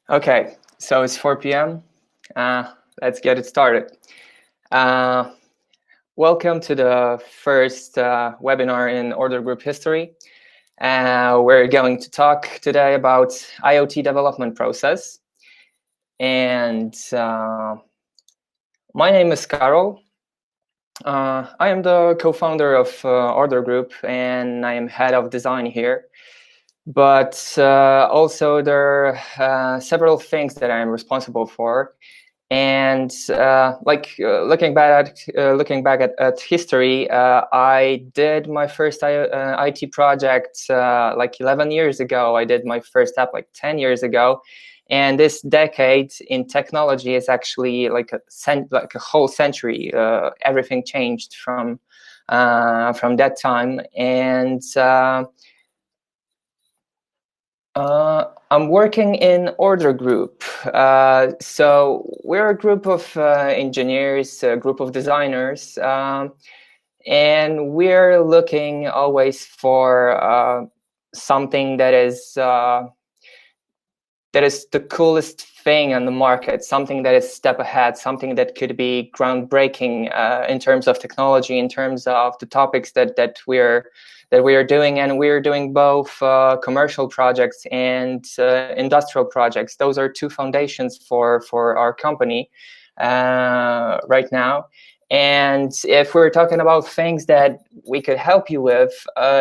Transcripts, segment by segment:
Okay, so it's 4 p.m. Let's get it started. Welcome to the first webinar in order group history. We're going to talk today about IoT development process. And my name is Karol. I am the co-founder of Order Group, and I am head of design here. But also there are several things that I am responsible for. And looking back at history, I did my first IT project like 11 years ago. I did my first app like 10 years ago. And this decade in technology is actually like a whole century. Everything changed from that time. And I'm working in Order Group. So we're a group of engineers, a group of designers, and we're looking always for something that is the coolest thing on the market, something that is step ahead, something that could be groundbreaking in terms of technology, in terms of the topics that we are doing. And we're doing both commercial projects and industrial projects. Those are two foundations for our company right now. And if we're talking about things that we could help you with,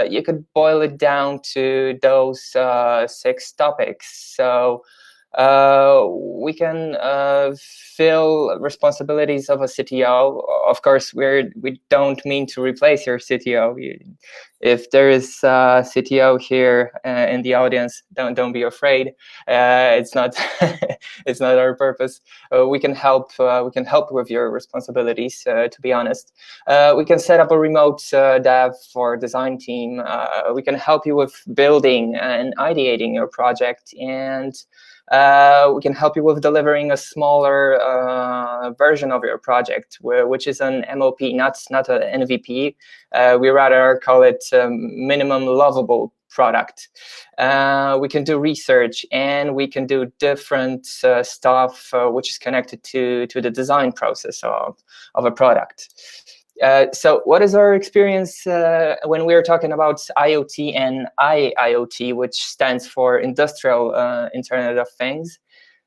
you could boil it down to those 6 topics. So we can fill responsibilities of a CTO. Of course, we don't mean to replace your CTO. If there is a CTO here in the audience, don't be afraid. It's not it's not our purpose. We can help with your responsibilities. To be honest, we can set up a remote dev for design team. We can help you with building and ideating your project, and we can help you with delivering a smaller version of your project, which is an MOP, not an MVP. We rather call it minimum lovable product. We can do research, and we can do different stuff which is connected to the design process of a product. So what is our experience when we're talking about IoT and IIoT, which stands for Industrial Internet of Things?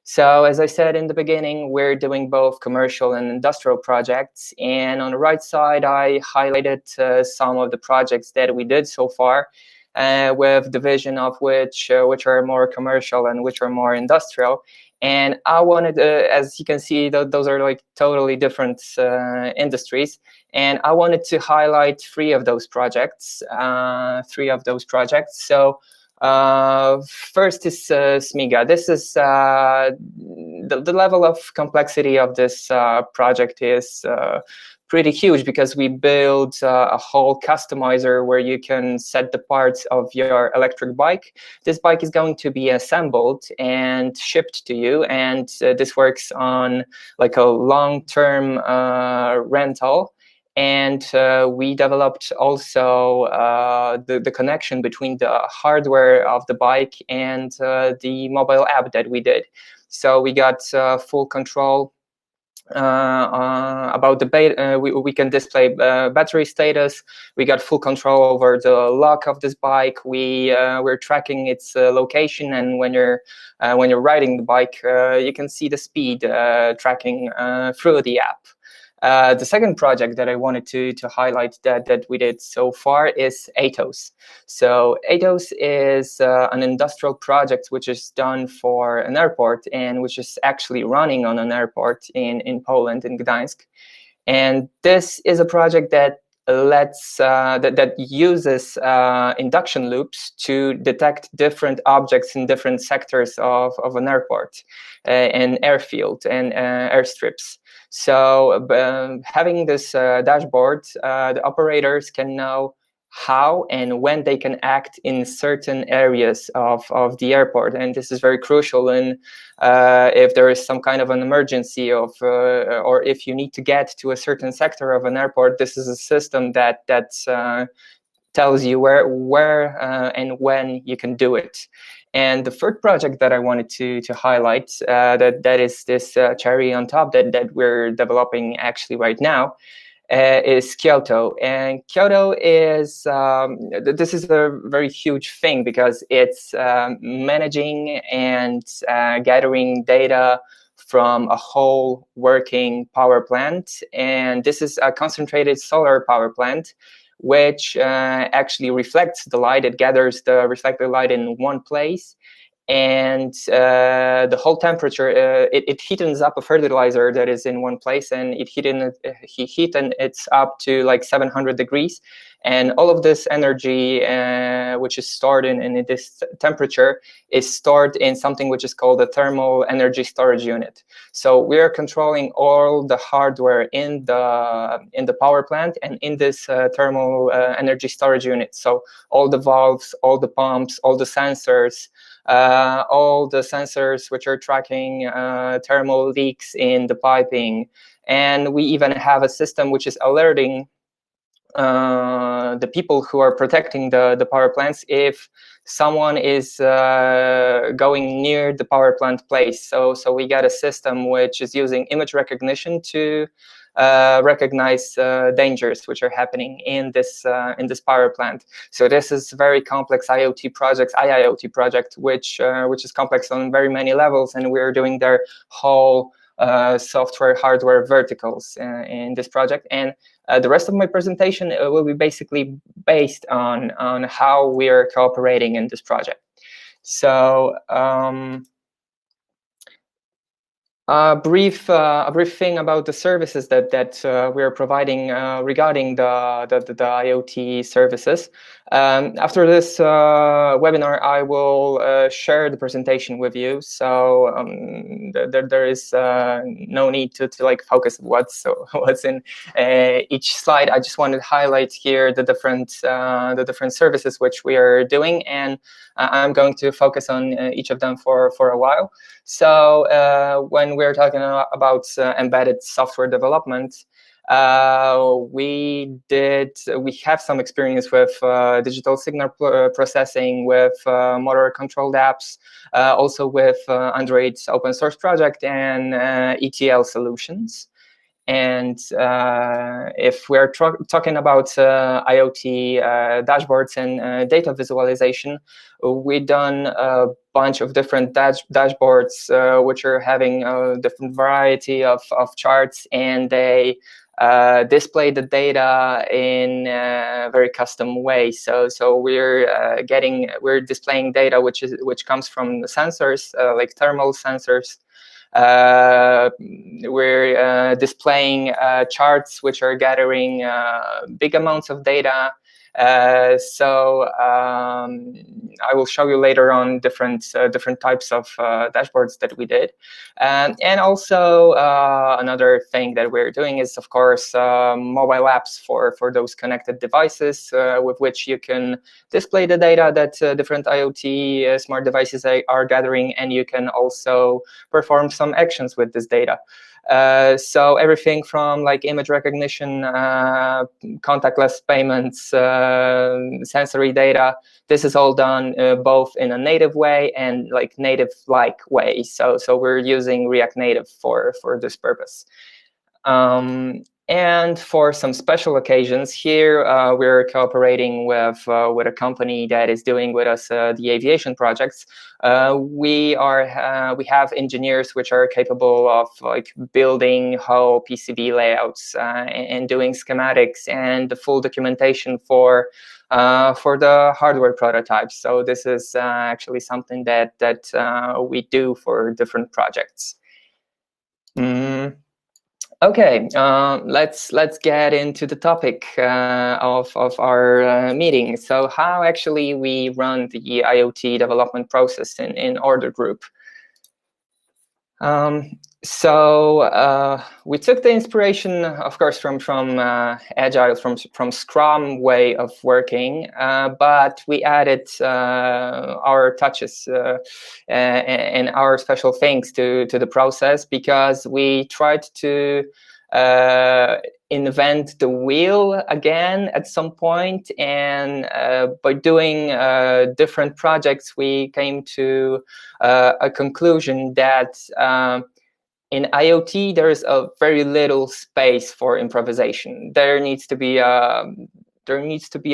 So as I said in the beginning, we're doing both commercial and industrial projects. And on the right side, I highlighted some of the projects that we did so far, with division of which are more commercial and which are more industrial. And I wanted, as you can see, those are like totally different industries. And I wanted to highlight 3 of those projects. So first is SMIGA. This is the level of complexity of this project is pretty huge, because we build a whole customizer where you can set the parts of your electric bike. This bike is going to be assembled and shipped to you, and this works on like a long-term rental. And we developed also the connection between the hardware of the bike and the mobile app that we did. So we got full control about the beta. We can display battery status. We got full control over the lock of this bike. We're tracking its location, and when you're riding the bike, you can see the speed tracking through the app. The second project that I wanted to highlight that we did so far is ATOS. So ATOS is an industrial project which is done for an airport, and which is actually running on an airport in Poland, in Gdańsk. And this is a project that that uses induction loops to detect different objects in different sectors of an airport, and airfield and airstrips. So having this dashboard, the operators can know how and when they can act in certain areas of the airport. And this is very crucial in if there is some kind of an emergency or if you need to get to a certain sector of an airport. This is a system that tells you where and when you can do it. And the third project that I wanted to highlight, that is this cherry on top that we're developing actually right now, is Kyoto. And Kyoto is, this is a very huge thing because it's managing and gathering data from a whole working power plant. And this is a concentrated solar power plant, which actually reflects the light. It gathers the reflected light in one place. And the whole temperature, it heatens up a fertilizer that is in one place, and it's up to like 700 degrees. And all of this energy, which is stored in this temperature, is stored in something which is called a thermal energy storage unit. So we are controlling all the hardware in the power plant and in this thermal energy storage unit. So all the valves, all the pumps, all the sensors, which are tracking thermal leaks in the piping. And we even have a system which is alerting the people who are protecting the power plants if someone is going near the power plant place. So we got a system which is using image recognition to recognize dangers which are happening in this power plant. So this is very complex IoT project, which is complex on very many levels, and we're doing their whole software, hardware verticals in this project. And the rest of my presentation will be basically based on how we are cooperating in this project. So a brief thing about the services that we are providing regarding the IoT services. After this webinar, I will share the presentation with you. So there is no need to like focus what's in each slide. I just wanted to highlight here the different services which we are doing, and I'm going to focus on each of them for a while. So when we're talking about embedded software development, we have some experience with digital signal processing, with motor controlled apps, also with Android's open source project and ETL solutions. And if we're talking about IoT dashboards and data visualization, we've done a bunch of different dashboards which are having a different variety of charts, and they display the data in a very custom way. So we're displaying data which comes from the sensors, like thermal sensors. We're displaying charts which are gathering big amounts of data. So I will show you later on different types of dashboards that we did. And also another thing that we're doing is, of course, mobile apps for those connected devices with which you can display the data that different IoT smart devices are gathering, and you can also perform some actions with this data. So everything from like image recognition, contactless payments, sensory data, this is all done both in a native way and like native-like way. So we're using React Native for this purpose. And for some special occasions, here we're cooperating with a company that is doing with us the aviation projects. We have engineers which are capable of like building whole PCB layouts and doing schematics and the full documentation for the hardware prototypes. So this is actually something that we do for different projects. Okay, let's get into the topic of our meeting. So how actually we run the IoT development process in Order Group. So we took the inspiration, of course, from Agile, from Scrum way of working, but we added our touches and our special things to the process, because we tried to invent the wheel again at some point, and by doing different projects, we came to a conclusion that in IoT there is a very little space for improvisation. There needs to be a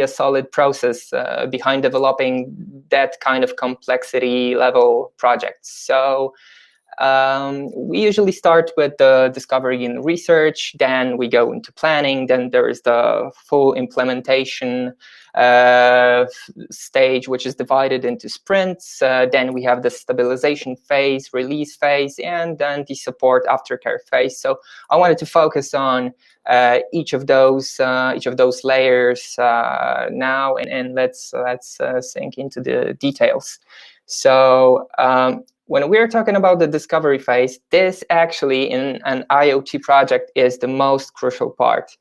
solid process behind developing that kind of complexity level projects. So we usually start with the discovery and research, then we go into planning, then there is the full implementation stage, which is divided into sprints. Then we have the stabilization phase, release phase, and then the support aftercare phase. So I wanted to focus on each of those layers now, and let's sink into the details. So when we're talking about the discovery phase, this actually in an IoT project is the most crucial part.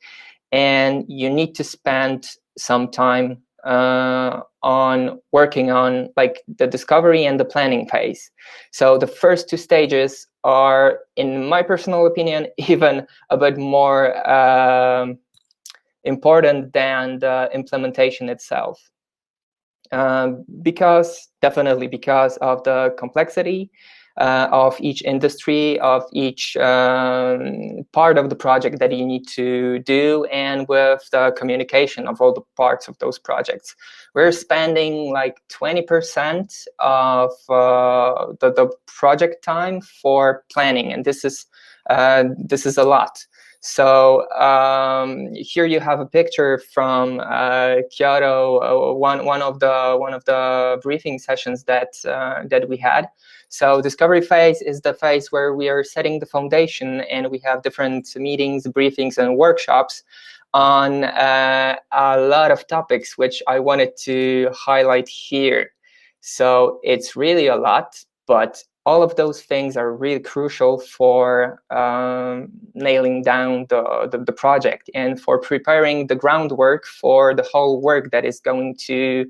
And you need to spend some time on working on like the discovery and the planning phase. So the first two stages are, in my personal opinion, even a bit more important than the implementation itself. Definitely because of the complexity of each industry, of each part of the project that you need to do, and with the communication of all the parts of those projects. We're spending like 20% of the project time for planning, and this is a lot. So here you have a picture from Kyoto, one of the briefing sessions that we had. So discovery phase is the phase where we are setting the foundation, and we have different meetings, briefings, and workshops on a lot of topics, which I wanted to highlight here. So it's really a lot, but all of those things are really crucial for nailing down the project and for preparing the groundwork for the whole work that is going to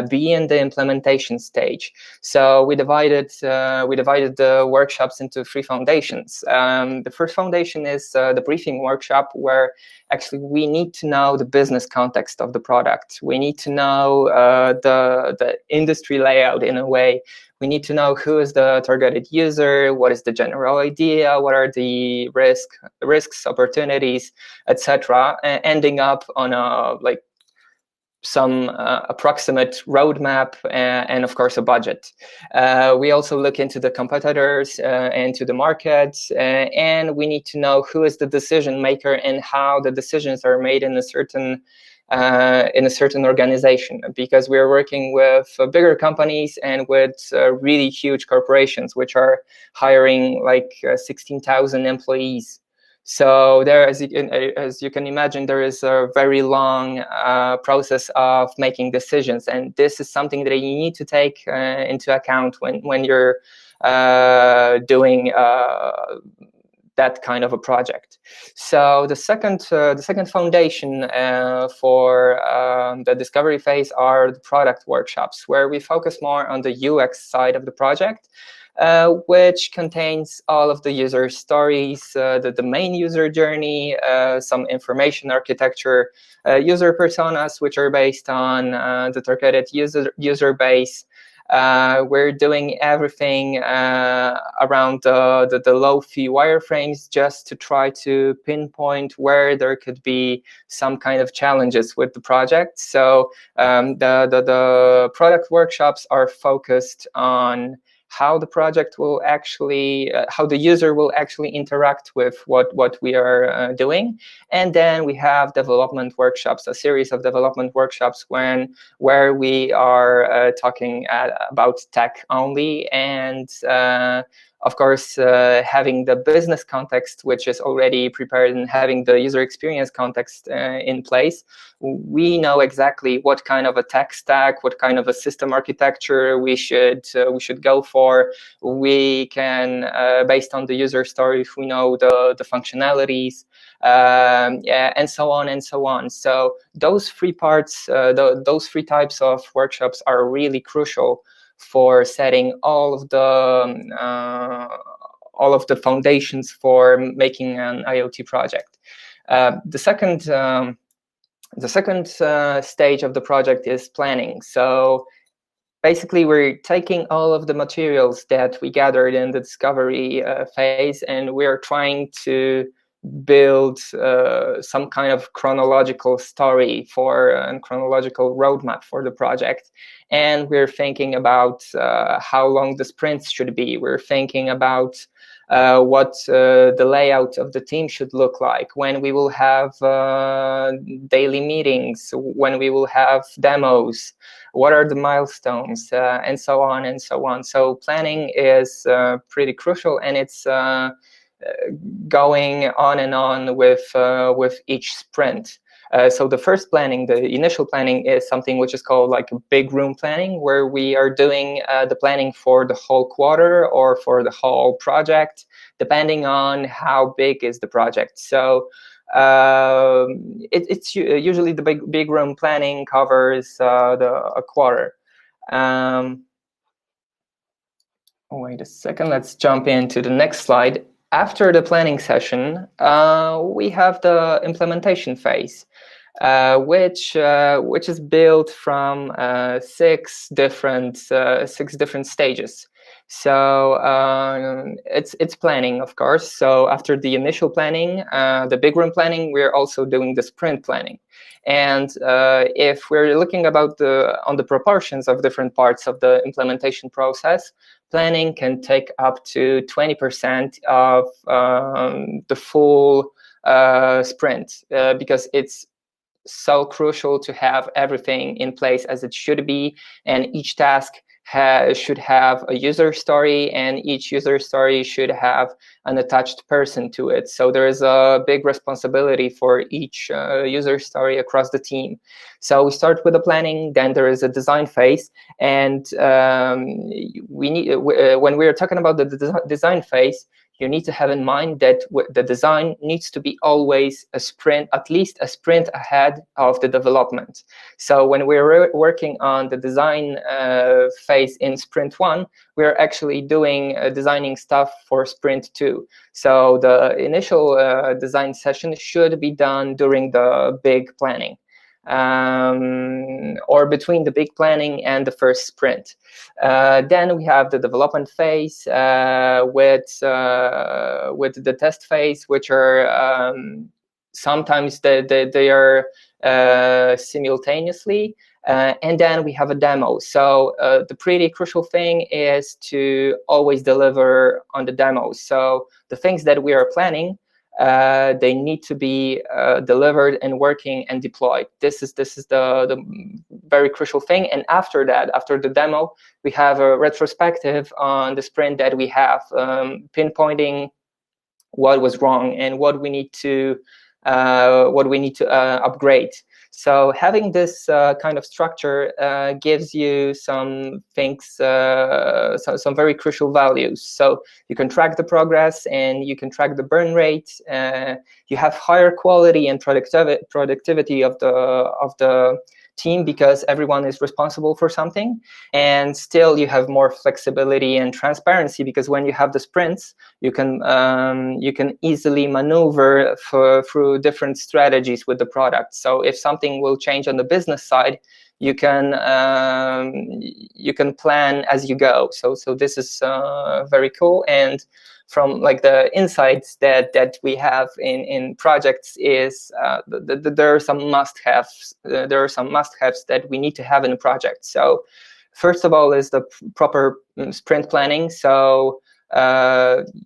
be in the implementation stage. So we divided the workshops into three foundations. The first foundation is the briefing workshop, where actually we need to know the business context of the product. We need to know the industry layout in a way. We need to know who is the targeted user, what is the general idea, what are the risks, opportunities, etc. Ending up on some approximate roadmap and of course a budget. We also look into the competitors and to the market, and we need to know who is the decision maker and how the decisions are made in a certain organization, because we're working with bigger companies and with really huge corporations, which are hiring like 16,000 employees. So there, as you can imagine, there is a very long process of making decisions, and this is something that you need to take into account when you're doing that kind of a project. So the second foundation for the discovery phase are the product workshops, where we focus more on the UX side of the project, which contains all of the user stories, the main user journey, some information architecture, user personas, which are based on the targeted user base. We're doing everything around the low-fee wireframes, just to try to pinpoint where there could be some kind of challenges with the project. So the product workshops are focused on how the project will actually, how the user will actually interact with what we are doing. And then we have development workshops, a series of development workshops where we are talking about tech only, and of course, having the business context, which is already prepared, and having the user experience context in place. We know exactly what kind of a tech stack, what kind of a system architecture we should go for. We can, based on the user story, if we know the functionalities, and so on and so on. So those three parts, those three types of workshops are really crucial for setting all of the foundations for making an IoT project. The second stage of the project is planning. So basically, we're taking all of the materials that we gathered in the discovery phase, and we're trying to build some kind of chronological story for and chronological roadmap for the project. And we're thinking about how long the sprints should be. We're thinking about what the layout of the team should look like, when we will have daily meetings, when we will have demos, what are the milestones, and so on and so on. So planning is pretty crucial, and it's going on and on with each sprint. So the first planning, the initial planning, is something which is called like a big room planning, where we are doing the planning for the whole quarter or for the whole project, depending on how big is the project. So it's usually the big room planning covers a quarter. Wait a second, let's jump into the next slide. After the planning session, we have the implementation phase, which is built from six different stages. So it's planning, of course. So after the initial planning, the big room planning, we're also doing the sprint planning. And if we're looking about on the proportions of different parts of the implementation process, planning can take up to 20% of the full sprint, because it's so crucial to have everything in place as it should be, and each task should have a user story, and each user story should have an attached person to it. So there is a big responsibility for each user story across the team. So we start with the planning, then there is a design phase, and we need when we are talking about the design phase, you need to have in mind that the design needs to be always a sprint, at least a sprint ahead of the development. So when we're working on the design phase in sprint 1, we're actually doing designing stuff for sprint 2. So the initial design session should be done during the big planning, or between the big planning and the first sprint. Then we have the development phase with the test phase, which are sometimes they are simultaneously. And then we have a demo. So the pretty crucial thing is to always deliver on the demo. So the things that we are planning, they need to be delivered and working and deployed. This is the very crucial thing. And after that, after the demo, we have a retrospective on the sprint that we have, pinpointing what was wrong and what we need to upgrade. So having this kind of structure gives you some things, some very crucial values. So you can track the progress and you can track the burn rate. You have higher quality and productivity of the team because everyone is responsible for something, and still you have more flexibility and transparency because when you have the sprints, you can easily maneuver through different strategies with the product. So if something will change on the business side, you can plan as you go. So this is very cool. And from like the insights that we have in projects is there are some must-haves. There are some must-haves that we need to have in a project. So first of all is the proper sprint planning. So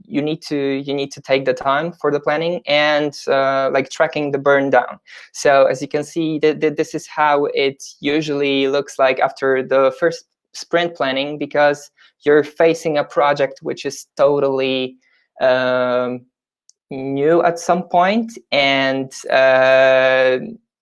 you need to take the time for the planning and like tracking the burn down. So as you can see, this is how it usually looks like after the first sprint planning, because you're facing a project which is totally new at some point, and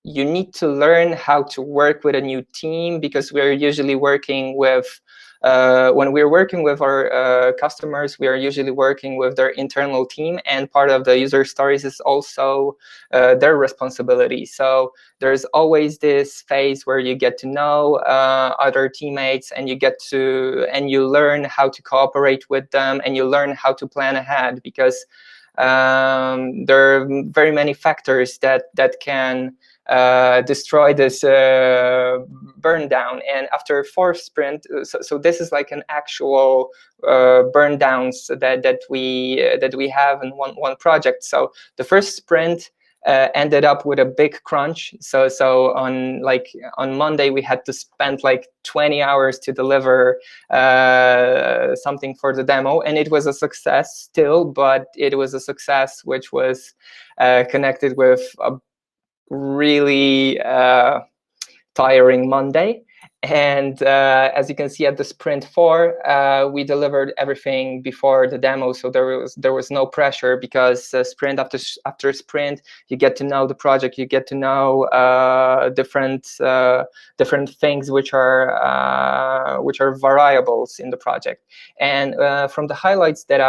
you need to learn how to work with a new team, because we're usually working with when we're working with our customers, we are usually working with their internal team, and part of the user stories is also their responsibility. So there's always this phase where you get to know other teammates, and you learn how to cooperate with them, and you learn how to plan ahead, because There are very many factors that can destroy this burn down. And after 4th sprint, so this is like an actual burn downs that we have in one project. So the 1st sprint ended up with a big crunch. So on Monday we had to spend like 20 hours to deliver something for the demo, and it was a success still, but it was a success which was connected with a really tiring Monday. And as you can see at the sprint 4, we delivered everything before the demo, so there was no pressure, because sprint after sprint you get to know the project, you get to know different things which are variables in the project. And from the highlights that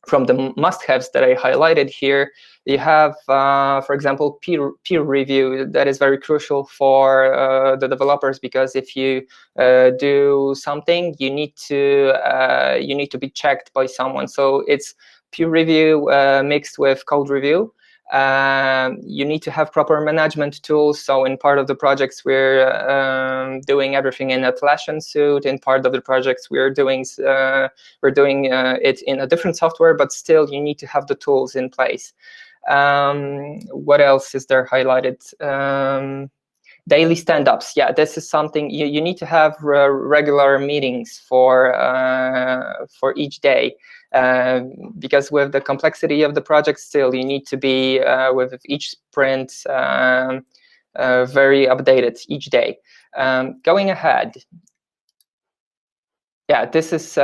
from the must-haves that I highlighted here, you have, for example, peer review. That is very crucial for the developers, because if you do something, you need to be checked by someone. So it's peer review mixed with code review. You need to have proper management tools. So in part of the projects we're doing everything in Atlassian suite. In part of the projects we're doing it in a different software, but still you need to have the tools in place. What else is there highlighted? Daily stand-ups. Yeah, this is something you need to have regular meetings for each day, because with the complexity of the project, still you need to be with each sprint very updated each day. Going ahead, yeah, this is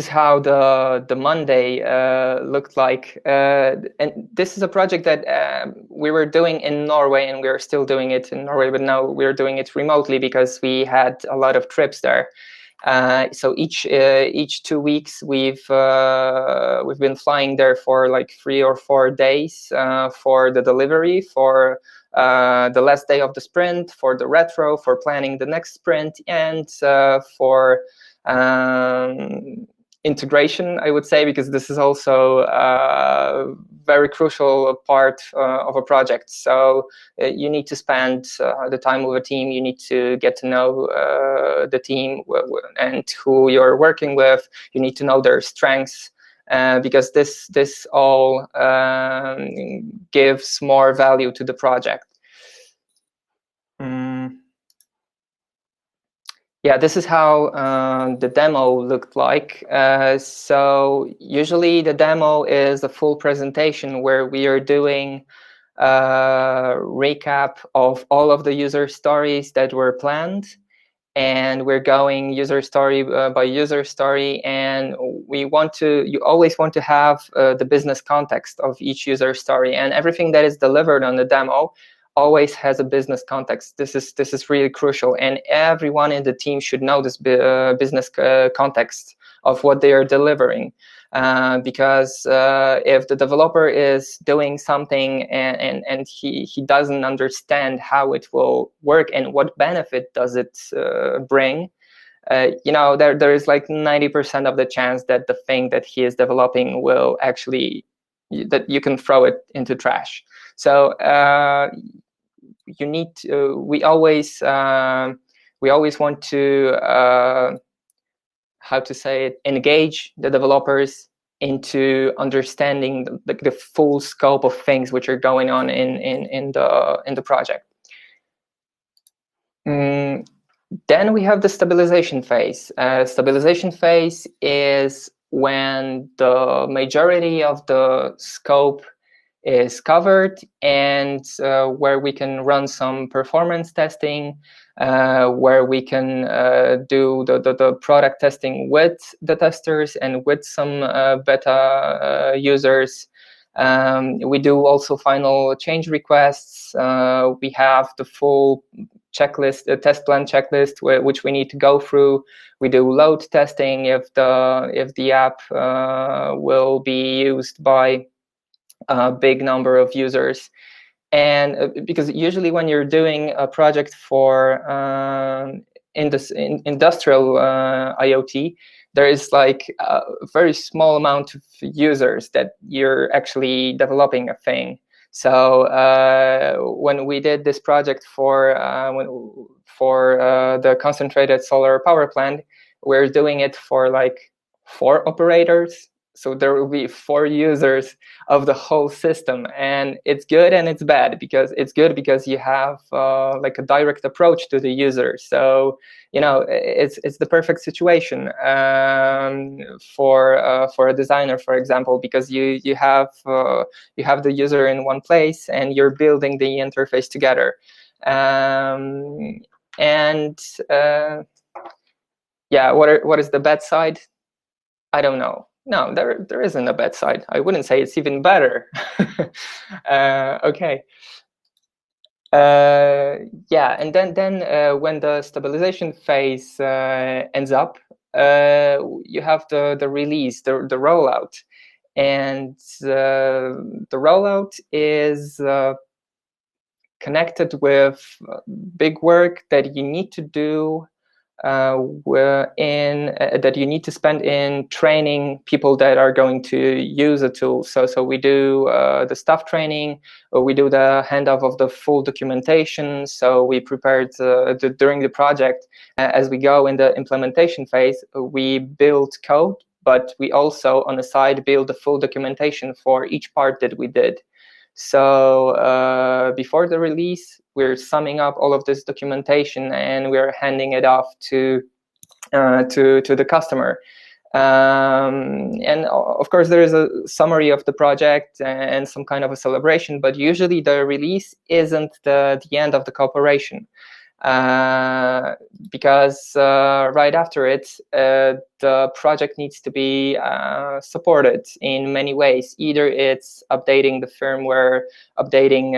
how the Monday looked like, and this is a project that we were doing in Norway, and we are still doing it in Norway, but now we're doing it remotely because we had a lot of trips there. So each 2 weeks we've been flying there for like 3 or 4 days for the delivery, for the last day of the sprint, for the retro, for planning the next sprint, and for integration, I would say, because this is also a very crucial part of a project. So you need to spend the time with a team. You need to get to know the team and who you're working with. You need to know their strengths, because this all gives more value to the project. Yeah, this is how the demo looked like. So usually the demo is a full presentation where we are doing a recap of all of the user stories that were planned, and we're going user story by user story, and you always want to have the business context of each user story, and everything that is delivered on the demo always has a business context. This is really crucial, and everyone in the team should know this business context of what they are delivering, because if the developer is doing something and he doesn't understand how it will work and what benefit does it bring, there is like 90% of the chance that the thing that he is developing will actually, that you can throw it into trash. So you need to, we always want to how to say it, engage the developers into understanding the full scope of things which are going on in the project. Then we have the stabilization phase. Stabilization phase is when the majority of the scope is covered, and where we can run some performance testing, where we can do the product testing with the testers and with some beta users. We do also final change requests. We have the full checklist, a test plan checklist, which we need to go through. We do load testing if the app will be used by a big number of users. And because usually when you're doing a project for industrial IoT, there is like a very small amount of users that you're actually developing a thing. So when we did this project for the concentrated solar power plant, we're doing it for like 4 operators. So there will be 4 users of the whole system, and it's good and it's bad. Because it's good because you have like a direct approach to the user. So it's the perfect situation for a designer, for example, because you have the user in one place and you're building the interface together. And yeah, what is the bad side? I don't know. No, there isn't a bad side. I wouldn't say it's even better. Okay. Yeah, and then when the stabilization phase ends up, you have the release, the rollout, and the rollout is connected with big work that you need to do that you need to spend in training people that are going to use a tool. So we do the staff training, or we do the handoff of the full documentation. So we prepared during the project. As we go in the implementation phase, we build code, but we also on the side build the full documentation for each part that we did. So before the release, we're summing up all of this documentation and we're handing it off to the customer. And of course, there is a summary of the project and some kind of a celebration, but usually the release isn't the end of the cooperation. Because right after it, the project needs to be supported in many ways. Either it's updating the firmware, updating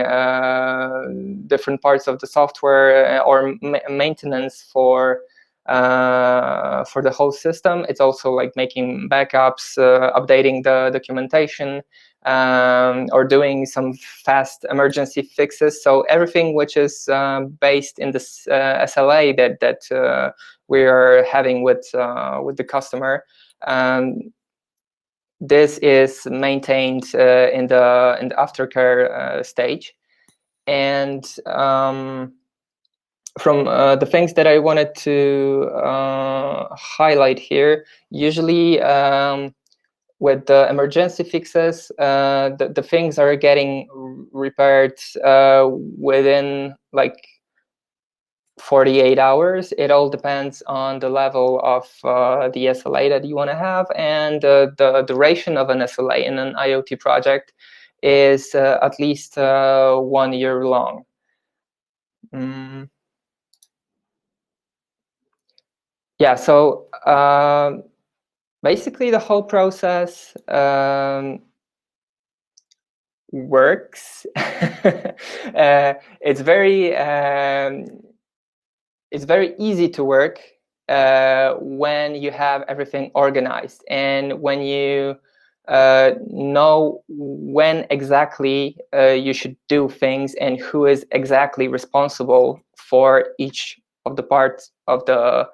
different parts of the software, or maintenance for the whole system. It's also like making backups, updating the documentation, or doing some fast emergency fixes. So everything which is based in this SLA that we are having with the customer, this is maintained in the aftercare stage. And from the things that I wanted to highlight here, usually with the emergency fixes, the things are getting repaired within like 48 hours. It all depends on the level of the SLA that you want to have, and the duration of an SLA in an IoT project is at least 1 year long. Yeah, so basically the whole process works. It's very easy to work when you have everything organized and when you know when exactly you should do things and who is exactly responsible for each of the parts of the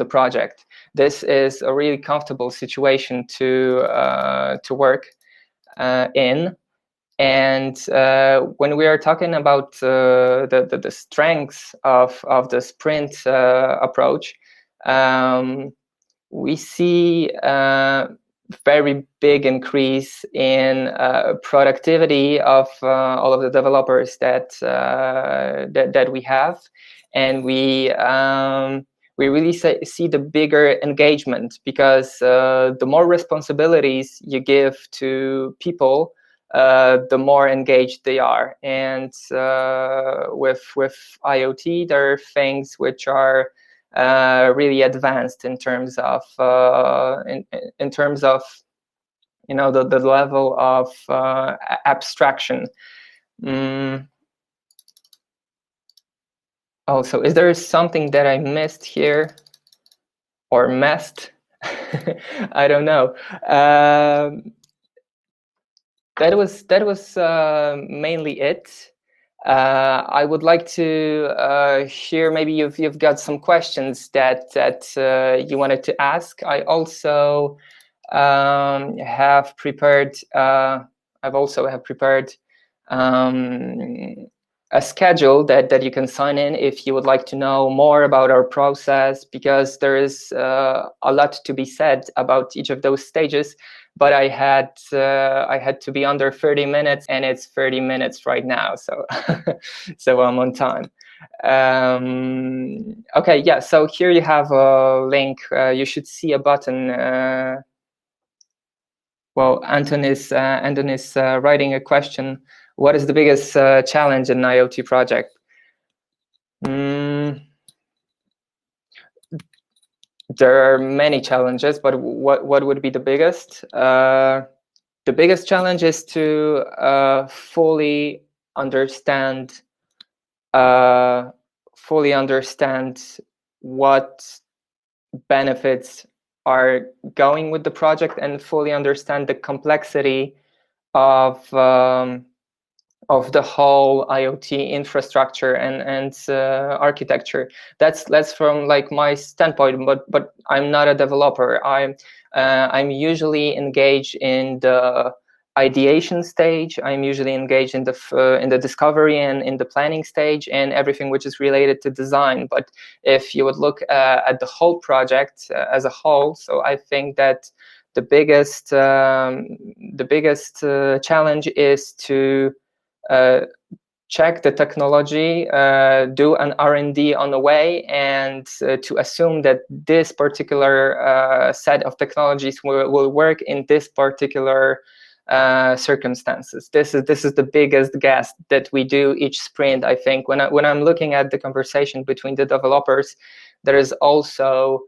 project. This is a really comfortable situation to work in. And when we are talking about the strengths of the sprint approach, we see very big increase in productivity of all of the developers that we have, and we really see the bigger engagement, because the more responsibilities you give to people, the more engaged they are. And with IoT, there are things which are really advanced in terms of in terms of the level of abstraction. Also, is there something that I missed here or messed? I don't know. That was mainly it. I would like to hear, maybe you've got some questions that you wanted to ask. I also have prepared. I've also have prepared a schedule that you can sign in if you would like to know more about our process, because there is a lot to be said about each of those stages. But I had to be under 30 minutes, and it's 30 minutes right now, so so I'm on time. Okay, yeah. So here you have a link. You should see a button. Well, Anton is writing a question. What is the biggest challenge in an IoT project? There are many challenges, but what would be the biggest? The biggest challenge is to fully understand what benefits are going with the project, and fully understand the complexity of the whole IoT infrastructure and architecture. That's from like my standpoint, but I'm not a developer. I'm usually engaged in the ideation stage. I'm usually engaged in the discovery and in the planning stage, and everything which is related to design. But if you would look at the whole project as a whole, so I think that the biggest challenge is to check the technology, do an R&D on the way, and to assume that this particular set of technologies will work in this particular circumstances. This is the biggest guess that we do each sprint. I think when I'm looking at the conversation between the developers, there is also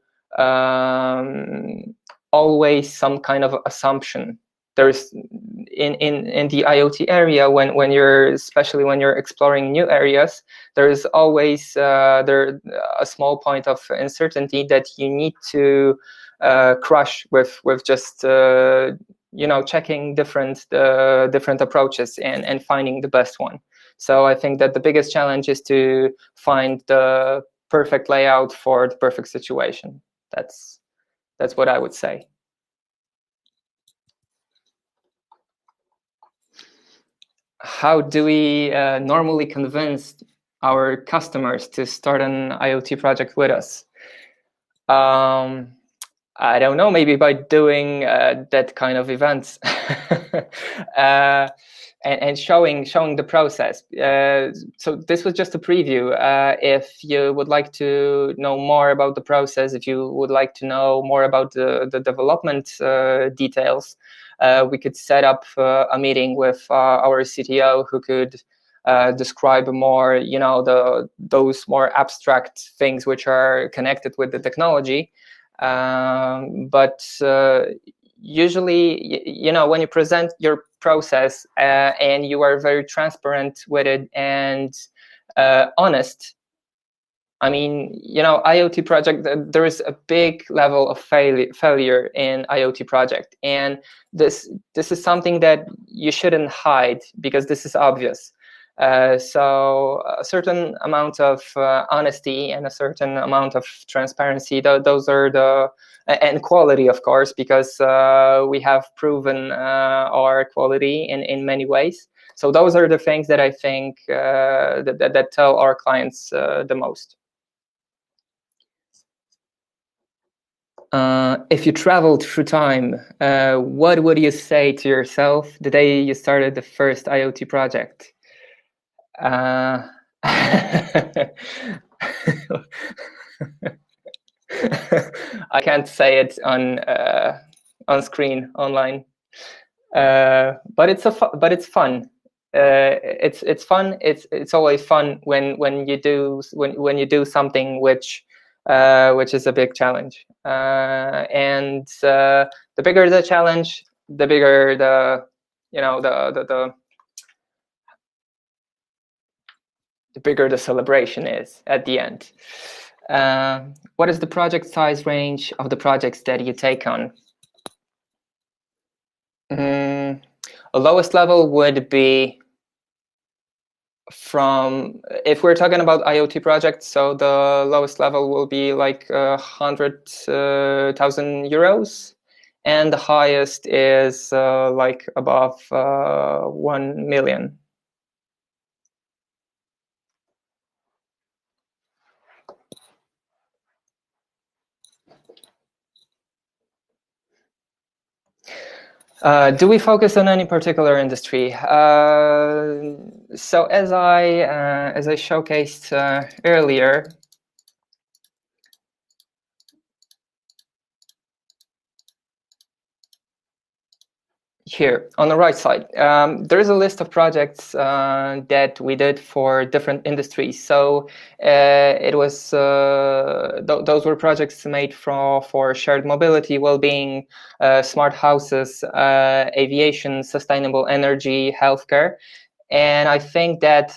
always some kind of assumption. There's in the IoT area, when you're, especially when you're exploring new areas, there is always a small point of uncertainty that you need to crush with just checking different approaches and finding the best one. So I think that the biggest challenge is to find the perfect layout for the perfect situation. That's what I would say. How do we normally convince our customers to start an IoT project with us? I don't know, maybe by doing that kind of events and showing the process. So this was just a preview. If you would like to know more about the process, if you would like to know more about the development details, we could set up a meeting with our CTO, who could describe more, those more abstract things which are connected with the technology. But usually, when you present your process and you are very transparent with it and honest, I mean, IoT project, there is a big level of failure in IoT project, and this is something that you shouldn't hide, because this is obvious. So a certain amount of honesty and a certain amount of transparency, those are and quality, of course, because we have proven our quality in many ways. So those are the things that I think that tell our clients the most. If you traveled through time, what would you say to yourself the day you started the first IoT project? I can't say it on screen online, but it's fun. It's fun. It's always fun when you do something which is a big challenge. And the bigger the challenge, the bigger the bigger the celebration is at the end. What is the project size range of the projects that you take on? The lowest level would be from, if we're talking about IoT projects, so the lowest level will be like 100,000 euros, and the highest is like above 1 million. Do we focus on any particular industry? So as I showcased earlier, here on the right side, there is a list of projects that we did for different industries. So it was those were projects made for shared mobility, well-being, smart houses, aviation, sustainable energy, healthcare. And I think that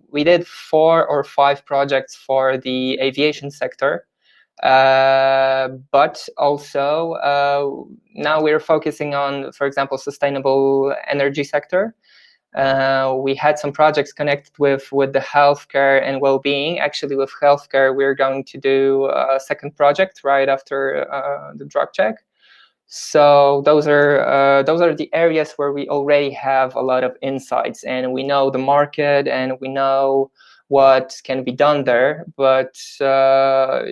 we did 4 or 5 projects for the aviation sector. But also now we're focusing on, for example, sustainable energy sector. We had some projects connected with the healthcare and well-being. Actually, with healthcare, we're going to do a second project right after the drug check. So those are the areas where we already have a lot of insights, and we know the market, and we know what can be done there. But with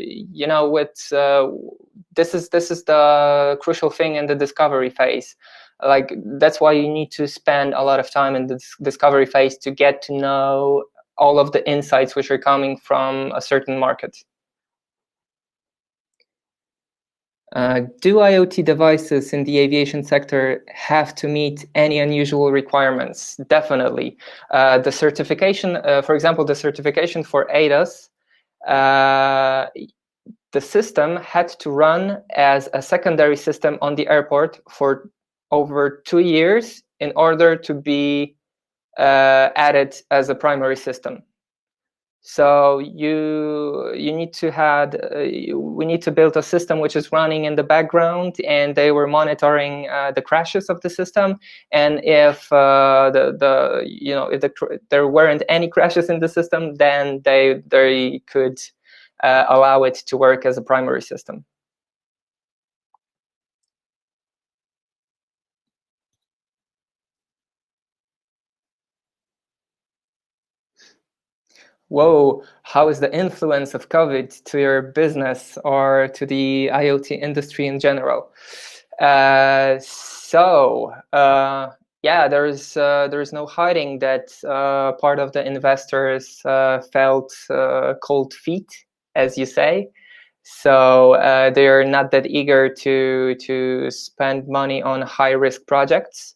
this is the crucial thing in the discovery phase. Like, that's why you need to spend a lot of time in the discovery phase to get to know all of the insights which are coming from a certain market. Do IoT devices in the aviation sector have to meet any unusual requirements? Definitely. The certification, for example, the certification for ADAS, the system had to run as a secondary system on the airport for over 2 years in order to be added as a primary system. So you need to have we need to build a system which is running in the background, and they were monitoring the crashes of the system. And if there weren't any crashes in the system, then they could allow it to work as a primary system. Whoa, how is the influence of COVID to your business or to the IoT industry in general? Yeah, there's no hiding that part of the investors felt cold feet, as you say. So they are not that eager to spend money on high risk projects.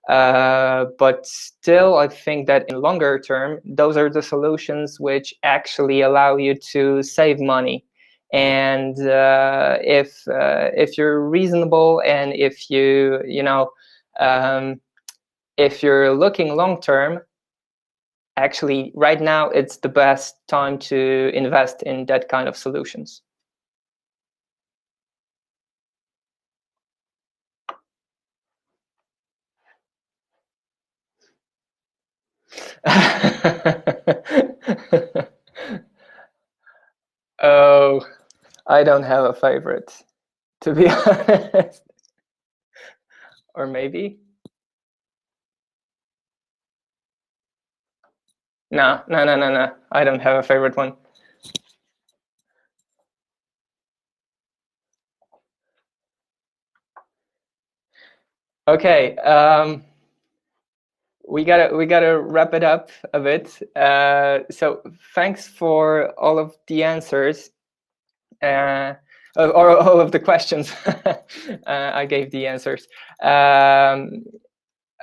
But still, I think that in longer term, those are the solutions which actually allow you to save money. And if you're reasonable, and if if you're looking long term, actually right now it's the best time to invest in that kind of solutions. Oh, I don't have a favorite, to be honest. Or maybe? No. I don't have a favorite one. Okay. We gotta wrap it up a bit. So thanks for all of the answers, or all of the questions. I gave the answers.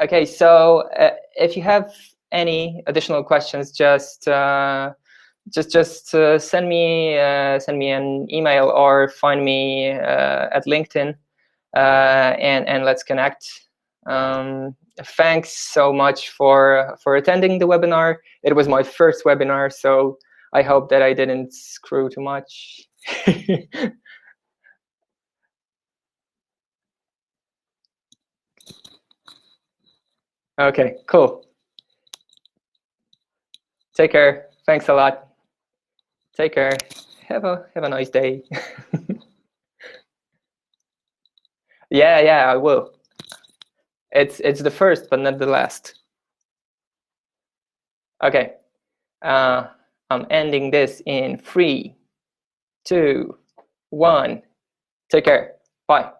Okay, so if you have any additional questions, just send me an email or find me at LinkedIn, and let's connect. Thanks so much for attending the webinar. It was my first webinar, so I hope that I didn't screw too much. Okay, cool. Take care. Thanks a lot. Take care. Have a nice day. Yeah, I will. It's the first, but not the last. Okay. I'm ending this in 3, 2, 1. Take care. Bye.